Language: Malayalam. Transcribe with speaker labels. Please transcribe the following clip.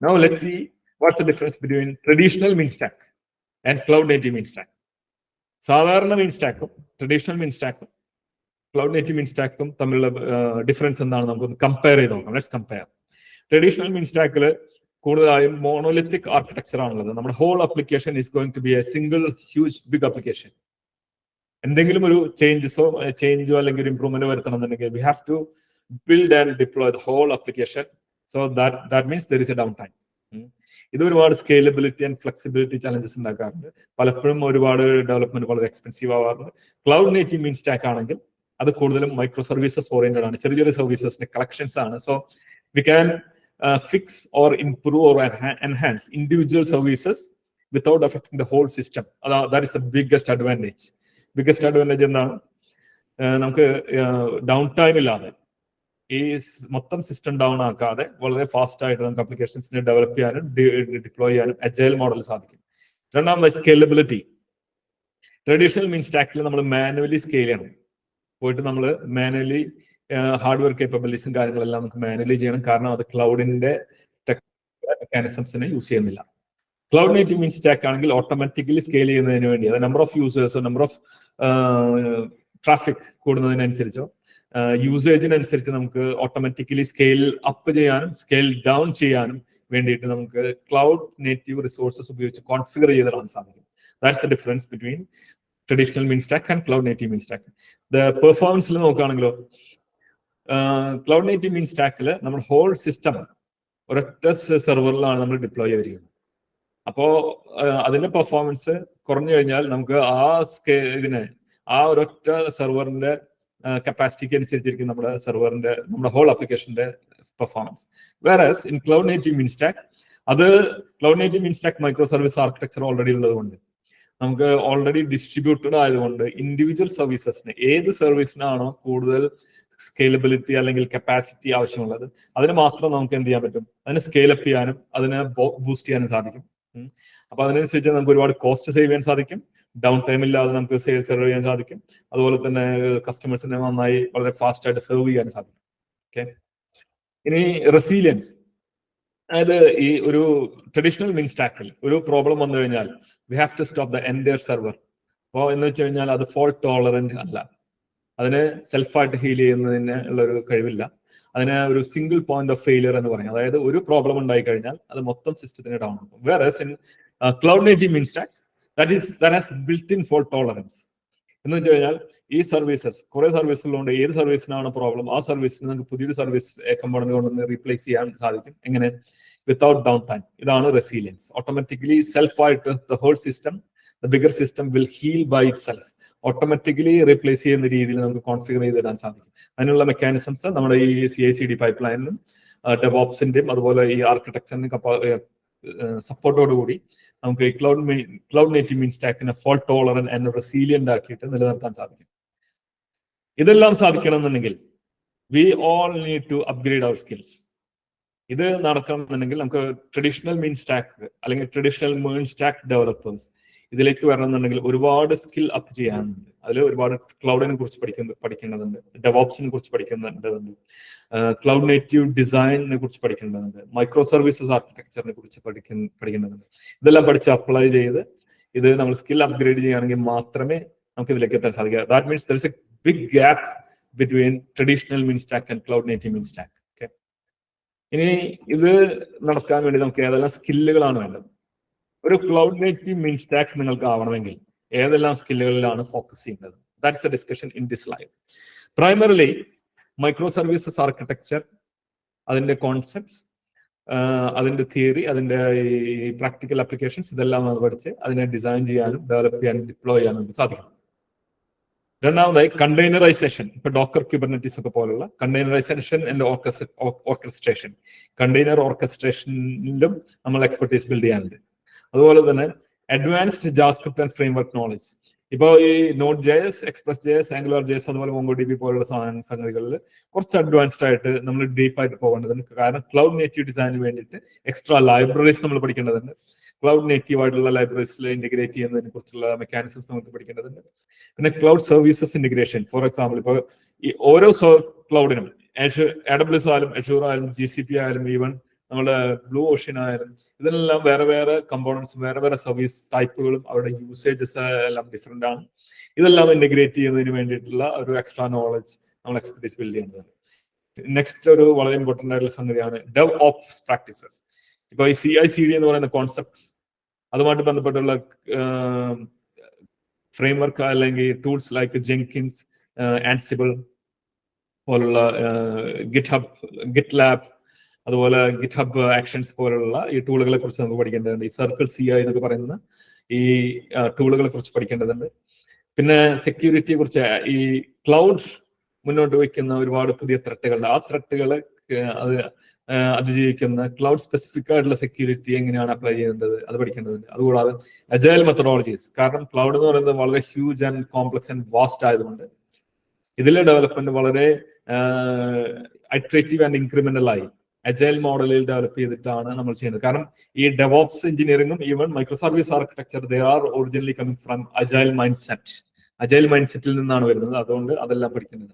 Speaker 1: Now let's see what's the difference between traditional mean stack and cloud native mean stack. സാധാരണ മീൻ സ്റ്റാക്കും ട്രഡീഷണൽ മീൻ സ്റ്റാക്കും ക്ലൗഡ് നേറ്റീവ് മീൻ സ്റ്റാക്കും തമ്മിലുള്ള ഡിഫറൻസ് എന്താണ് നമുക്കൊന്ന് കമ്പയർ ചെയ്ത് നോക്കാം. Let's compare. ട്രഡീഷണൽ മീൻ സ്റ്റാക്കിൽ കൂടുതലായും മോണോലിത്തിക് ആർക്കിടെക്ചർ ആണുള്ളത്. നമ്മുടെ whole application is going to be a single huge big application. എന്തെങ്കിലും ഒരു ചേഞ്ചോ അല്ലെങ്കിൽ ഒരു ഇംപ്രൂവ്മെന്റ് വരുത്തണമെന്നുണ്ടെങ്കിൽ we have to build and deploy the whole application. So that means there is a downtime. ഇത് ഒരുപാട് സ്കേലബിലിറ്റി ആൻഡ് ഫ്ലെക്സിബിലിറ്റി ചലഞ്ചസ് ഉണ്ടാക്കാറുണ്ട്. പലപ്പോഴും ഒരുപാട് ഡെവലപ്മെന്റ് വളരെ എക്സ്പെൻസീവ് ആവാറുണ്ട്. ക്ലൗഡ് നേറ്റീവ് മീൻ സ്റ്റാക്ക് ആണെങ്കിൽ അത് കൂടുതലും മൈക്രോ സർവീസസ് ഓറിയന്റഡ് ആണ്. ചെറിയ ചെറിയ സർവീസസിന്റെ കളക്ഷൻസ് ആണ്. So we can fix or improve or enhance individual services without affecting the whole system. That is the biggest advantage. Biggest advantage എന്താണ്? നമുക്ക് ഡൗൺ ടൈം ഇല്ലാതെ ഈ മൊത്തം സിസ്റ്റം ഡൗൺ ആക്കാതെ വളരെ ഫാസ്റ്റ് ആയിട്ട് നമുക്ക് അപ്ലിക്കേഷൻസിനെ ഡെവലപ്പ് ചെയ്യാനും ഡിപ്ലോയ് ചെയ്യാനും അജൈൽ മോഡൽ സാധിക്കും. രണ്ടാമത് സ്കേലബിലിറ്റി. ട്രഡീഷണൽ മീൻ സ്റ്റാക്കിൽ നമ്മൾ മാനുവലി സ്കെയിൽ ചെയ്യണം. പോയിട്ട് നമ്മൾ മാനുവലി ഹാർഡ്വെയർ കേപ്പബിലിറ്റീസും കാര്യങ്ങളെല്ലാം നമുക്ക് മാനുവലി ചെയ്യണം. കാരണം അത് ക്ലൗഡിന്റെ മെക്കാനിസംസിനെ യൂസ് ചെയ്യുന്നില്ല. ക്ലൗഡ് നേറ്റീവ് മീൻ സ്റ്റാക്ക് ആണെങ്കിൽ ഓട്ടോമാറ്റിക്കലി സ്കെയിൽ ചെയ്യുന്നതിന് വേണ്ടി, അത് നമ്പർ ഓഫ് യൂസേഴ്സോ നമ്പർ ഓഫ് ട്രാഫിക് കൂടുന്നതിനനുസരിച്ചോ യൂസേജിനനുസരിച്ച് നമുക്ക് ഓട്ടോമാറ്റിക്കലി സ്കെയിൽ അപ്പ് ചെയ്യാനും സ്കെയിൽ ഡൗൺ ചെയ്യാനും വേണ്ടിയിട്ട് നമുക്ക് ക്ലൗഡ് നേറ്റീവ് റിസോഴ്സസ് ഉപയോഗിച്ച് കോൺഫിഗർ ചെയ്തിടാൻ സാധിക്കും. That's the difference between traditional MEAN stack and cloud native MEAN stack. The പെർഫോമൻസിൽ നോക്കുകയാണെങ്കിലോ, ക്ലൗഡ് നേറ്റീവ് മീൻ സ്റ്റാക്കിൽ നമ്മുടെ ഹോൾ സിസ്റ്റം ഒരൊറ്റ സെർവറിലാണ് നമ്മൾ ഡിപ്ലോയ് ചെയ്തിരിക്കുന്നത്. അപ്പോ അതിന്റെ പെർഫോമൻസ് കുറഞ്ഞു കഴിഞ്ഞാൽ നമുക്ക് ആ ഒരൊറ്റ സെർവറിന്റെ കപ്പാസിറ്റിക്ക് അനുസരിച്ചിരിക്കും നമ്മുടെ ഹോൾ ആപ്ലിക്കേഷന്റെ performance. Whereas in cloud native MEAN stack, അത് cloud native MEAN stack micro service architecture already ഉള്ളതുകൊണ്ട്, നമുക്ക് ഓൾറെഡി ഡിസ്ട്രിബ്യൂട്ടഡ് ആയതുകൊണ്ട് ഇൻഡിവിജ്വൽ സർവീസസിന് ഏത് സർവീസിനാണോ കൂടുതൽ സ്കെയിലബിലിറ്റി അല്ലെങ്കിൽ കപ്പാസിറ്റി ആവശ്യമുള്ളത് അതിന് മാത്രം നമുക്ക് എന്ത് ചെയ്യാൻ പറ്റും, അതിനെ സ്കെയിലപ്പ് ചെയ്യാനും അതിനെ ബൂസ്റ്റ് ചെയ്യാനും സാധിക്കും. അപ്പൊ അതിനനുസരിച്ച് നമുക്ക് ഒരുപാട് കോസ്റ്റ് സേവ് ചെയ്യാൻ സാധിക്കും. ഡൗൺ ടൈം ഇല്ലാതെ നമുക്ക് സെർവ് ചെയ്യാൻ സാധിക്കും. അതുപോലെ തന്നെ കസ്റ്റമേഴ്സിനെ നന്നായി വളരെ ഫാസ്റ്റ് ആയിട്ട് സെർവ് ചെയ്യാൻ സാധിക്കും. ഓക്കെ. ഇനി റെസീലിയൻസ്, അതായത് ഈ ഒരു ട്രഡീഷണൽ മീൻ സ്റ്റാക്കിൽ ഒരു പ്രോബ്ലം വന്നു കഴിഞ്ഞാൽ we have to stop the entire server. അപ്പോൾ എന്ന് വെച്ച് കഴിഞ്ഞാൽ അത് ഫോൾട്ട് ടോളറന്റ് അല്ല. അതിന് സെൽഫായിട്ട് ഹീൽ ചെയ്യുന്നതിന് ഉള്ള ഒരു കഴിവില്ല. അതിന് ഒരു സിംഗിൾ പോയിന്റ് ഓഫ് ഫെയിലിയർ എന്ന് പറയും. അതായത് ഒരു പ്രോബ്ലം ഉണ്ടായി കഴിഞ്ഞാൽ അത് മൊത്തം സിസ്റ്റത്തിന് ഡൗൺ ആക്കും. Whereas in cloud native MEAN stack that has built-in fault tolerance. എന്ന് വെച്ച് കഴിഞ്ഞാൽ ഈ സർവീസസ് കുറെ സർവീസുകളുണ്ട്. ഏത് സർവീസിനാണ് പ്രോബ്ലം ആ സർവീസിന് നമുക്ക് പുതിയൊരു സർവീസ് കമ്പോണന്റ് കൊണ്ടൊന്ന് റീപ്ലേസ് ചെയ്യാൻ സാധിക്കും. എങ്ങനെ? Without downtime. ഇതാണ് റെസീലിയൻസ്. ഓട്ടോമാറ്റിക്കലി സെൽഫായിട്ട് the whole system, the bigger system will heal by itself. Automatically replace ചെയ്യുന്ന രീതിയിൽ നമുക്ക് കോൺഫിഗർ ചെയ്തിടാൻ സാധിക്കും. അതിനുള്ള മെക്കാനിസംസ് നമ്മുടെ ഈ CI/CD പൈപ്പ് ലൈനിലും ഡെവോപ്സിന്റെയും അതുപോലെ ഈ ആർക്കിടെക്ചറിനും സപ്പോർട്ടോടുകൂടി നമുക്ക് ഈ ക്ലൗഡ് നേറ്റീവ് മീൻ സ്റ്റാക്കിനെ ഫോൾട്ട് ടോളറന്റ് ആൻഡ് റെസീലിയന്റ് ആക്കിയിട്ട് നിലനിർത്താൻ സാധിക്കും. ഇതെല്ലാം സാധിക്കണമെന്നുണ്ടെങ്കിൽ we all need to upgrade our skills. ഇത് നടക്കണമെന്നുണ്ടെങ്കിൽ നമുക്ക് ട്രഡീഷണൽ മീൻ സ്റ്റാക്ക് അല്ലെങ്കിൽ ട്രഡീഷണൽ മീൻ സ്റ്റാക്ക് ഡെവലപ്പേഴ്സ് ഇതിലേക്ക് വരണമെന്നുണ്ടെങ്കിൽ ഒരുപാട് സ്കിൽ അപ്പ് ചെയ്യാനുണ്ട്. അതിൽ ഒരുപാട് ക്ലൗഡിനെ കുറിച്ച് പഠിക്കേണ്ടതുണ്ട്, ഡെവോപ്സിനെ കുറിച്ച് പഠിക്കേണ്ടതുണ്ട്, ക്ലൗഡ് നേറ്റീവ് ഡിസൈനിനെ കുറിച്ച് പഠിക്കേണ്ടതുണ്ട്, മൈക്രോ സർവീസസ് ആർക്കിടെക്ചറിനെ കുറിച്ച് പഠിക്കേണ്ടതുണ്ട്. ഇതെല്ലാം പഠിച്ച് അപ്ലൈ ചെയ്ത് ഇത് നമ്മൾ സ്കിൽ അപ്ഗ്രേഡ് ചെയ്യുകയാണെങ്കിൽ മാത്രമേ നമുക്ക് ഇതിലേക്ക് എത്താൻ സാധിക്കുക. That means there is a big gap between traditional MEAN stack and cloud native MEAN stack. Okay. ഇനി ഇത് നടക്കാൻ വേണ്ടി നമുക്ക് ഏതെല്ലാം സ്കില്ലുകളാണ് വേണ്ടത്? ഒരു ക്ലൗഡ് നേറ്റീവ് മീൻ സ്റ്റാക്ക് നിങ്ങൾക്ക് ആവണമെങ്കിൽ ഏതെല്ലാം സ്കില്ലുകളിലാണ് ഫോക്കസ് ചെയ്യുന്നത്? That's A discussion in this live. Primarily micro services architecture, അതിന്റെ കോൺസെപ്റ്റ്സ്, അതിന്റെ തിയറി, അതിന്റെ ഈ പ്രാക്ടിക്കൽ ആപ്ലിക്കേഷൻസ്, ഇതെല്ലാം നമ്മൾ പഠിച്ച് അതിനെ ഡിസൈൻ ചെയ്യാനും ഡെവലപ്പ് ചെയ്യാനും ഡിപ്ലോയ് ചെയ്യാനും നമുക്ക് സാധിക്കും. രണ്ടാമതായി കണ്ടെയ്നറൈസേഷൻ. ഇപ്പൊ ഡോക്കർ ക്യൂബർനെറ്റീസ് ഒക്കെ പോലുള്ള കണ്ടെയ്നറൈസേഷൻ ആൻഡ് ഓർക്കസ്ട്രേഷൻ. കണ്ടെയ്നർ ഓർക്കസ്ട്രേഷനിലും നമ്മൾ എക്സ്പെർട്ടീസ് ബിൽഡ് ചെയ്യാനുണ്ട്. അതുപോലെ തന്നെ advanced JavaScript and framework knowledge. ഇപ്പോൾ ഈ Node.js, Express.js, AngularJS അതുപോലെ MongoDB പോലുള്ള സംഗതികളിൽ കുറച്ച് അഡ്വാൻസ്ഡ് ആയിട്ട് നമ്മൾ ഡീപ്പായിട്ട് പോകേണ്ടതുണ്ട്. കാരണം ക്ലൗഡ് നേറ്റീവ് ഡിസൈനിന് വേണ്ടിയിട്ട് എക്സ്ട്രാ ലൈബ്രറീസ് നമ്മൾ പഠിക്കേണ്ടതുണ്ട്. ക്ലൗഡ് നേറ്റീവ് ആയിട്ടുള്ള ലൈബ്രറീസിൽ ഇന്റഗ്രേറ്റ് ചെയ്യുന്നതിനെ കുറിച്ചുള്ള മെക്കാനിസംസ് നമുക്ക് പഠിക്കേണ്ടതുണ്ട്. പിന്നെ cloud services integration. For example, ഇപ്പോൾ ഈ ഓരോ ക്ലൗഡിനും AWS ആയാലും Azure ആയാലും GCP ആയാലും ഈവൻ നമ്മുടെ ബ്ലൂ ഓഷ്യൻ ആയാലും ഇതിനെല്ലാം വേറെ വേറെ കമ്പോണൻസും വേറെ വേറെ സർവീസ് ടൈപ്പുകളും അവരുടെ യൂസേജസ് എല്ലാം ഡിഫറെന്റ് ആണ്. ഇതെല്ലാം ഇന്റഗ്രേറ്റ് ചെയ്യുന്നതിന് വേണ്ടിയിട്ടുള്ള ഒരു എക്സ്ട്രാ നോളജ് നമ്മൾ എക്സ്പെർട്ടീസ് ബിൽഡ് ചെയ്യുന്നത്. നെക്സ്റ്റ് ഒരു വളരെ ഇമ്പോർട്ടന്റ് ആയിട്ടുള്ള സംഗതിയാണ് ഡെവ് ഓപ്സ് പ്രാക്ടീസസ്. ഇപ്പൊ ഈ CI/CD എന്ന് പറയുന്ന കോൺസെപ്റ്റ്സ് അതുമായിട്ട് ബന്ധപ്പെട്ടുള്ള ഫ്രെയിംവർക്ക് അല്ലെങ്കിൽ ടൂൾസ് ലൈക്ക് ജെങ്കിൻസ്, ആൻസിബിൾ പോലുള്ള GitLab, അതുപോലെ GitHub ആക്ഷൻസ് പോലുള്ള ഈ ടൂളുകളെ കുറിച്ച് നമുക്ക് പഠിക്കേണ്ടതുണ്ട്. ഈ സർക്കിൾ CI എന്നൊക്കെ പറയുന്ന ഈ ടൂളുകളെ കുറിച്ച് പഠിക്കേണ്ടതുണ്ട്. പിന്നെ സെക്യൂരിറ്റിയെ കുറിച്ച് ഈ ക്ലൗഡ് മുന്നോട്ട് വയ്ക്കുന്ന ഒരുപാട് പുതിയ ത്രെട്ടുകളുണ്ട്. ആ ത്രെട്ടുകളെ അത് അതിജീവിക്കുന്ന ക്ലൗഡ് സ്പെസിഫിക് ആയിട്ടുള്ള സെക്യൂരിറ്റി എങ്ങനെയാണ് അപ്ലൈ ചെയ്യേണ്ടത് അത് പഠിക്കേണ്ടതുണ്ട്. അതുകൂടാതെ അജൈൽ മെത്തഡോളജീസ്, കാരണം ക്ലൗഡ് എന്ന് പറയുന്നത് വളരെ huge and complex and vast ആയതുകൊണ്ട് ഇതിലെ ഡെവലപ്മെന്റ് വളരെ ഇറ്ററേറ്റീവ് ആൻഡ് ഇൻക്രിമെന്റൽ ആയി അജൈൽ മോഡലിൽ ഡെവലപ്പ് ചെയ്തിട്ടാണ് നമ്മൾ ചെയ്യുന്നത്. കാരണം ഈ ഡെവോപ്സ് എഞ്ചിനീയറിംഗും even micro service architecture they are originally coming from agile mindset. Agile mind സെറ്റിൽ നിന്നാണ് വരുന്നത്. അതുകൊണ്ട് അതെല്ലാം പഠിക്കുന്നത്.